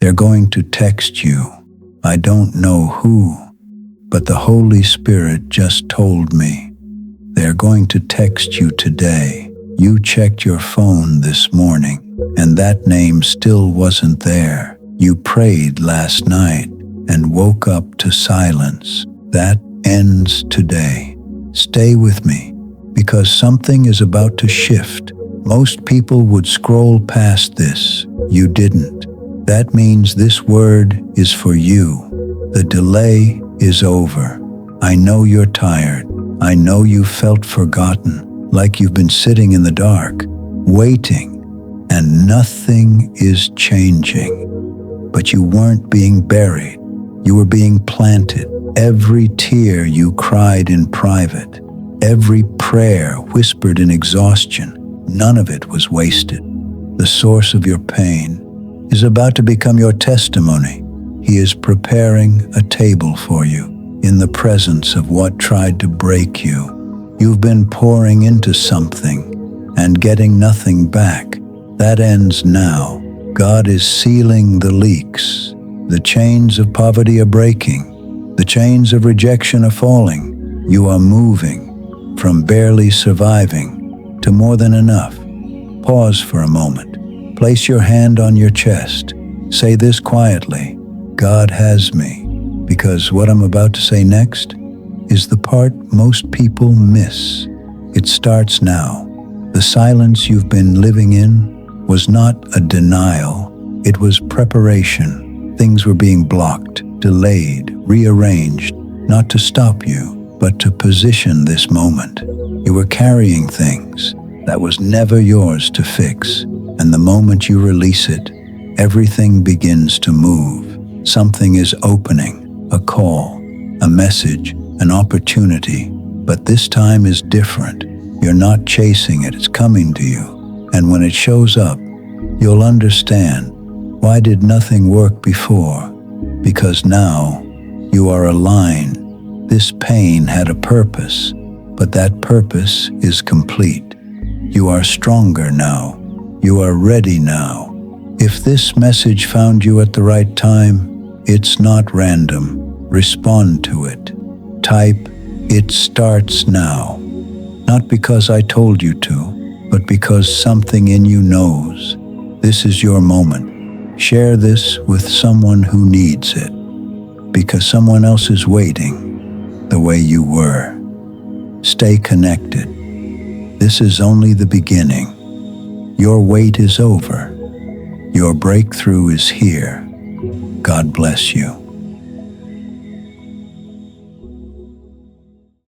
They're going to text you. I don't know who, but the Holy Spirit just told me. They're going to text you today. You checked your phone this morning, and that name still wasn't there. You prayed last night and woke up to silence. That ends today. Stay with me, because something is about to shift. Most people would scroll past this. You didn't. That means this word is for you. The delay is over. I know you're tired. I know you felt forgotten, like you've been sitting in the dark, waiting, and nothing is changing. But you weren't being buried. You were being planted. Every tear you cried in private, every prayer whispered in exhaustion, none of it was wasted. The source of your pain is about to become your testimony. He is preparing a table for you in the presence of what tried to break you. You've been pouring into something and getting nothing back. That ends now. God is sealing the leaks. The chains of poverty are breaking. The chains of rejection are falling. You are moving from barely surviving to more than enough. Pause for a moment. Place your hand on your chest. Say this quietly: God has me. Because what I'm about to say next is the part most people miss. It starts now. The silence you've been living in was not a denial. It was preparation. Things were being blocked, delayed, rearranged, not to stop you, but to position this moment. You were carrying things that was never yours to fix, and the moment you release it, everything begins to move. Something is opening. A call, a message, an opportunity, but this time is different. You're not chasing it, it's coming to you. And when it shows up, you'll understand, why did nothing work before? Because now you are aligned. This pain had a purpose, but that purpose is complete. You are stronger now. You are ready now. If this message found you at the right time, it's not random. Respond to it. Type, "It starts now." Not because I told you to, but because something in you knows. This is your moment. Share this with someone who needs it, because someone else is waiting the way you were. Stay connected. This is only the beginning. Your wait is over. Your breakthrough is here. God bless you.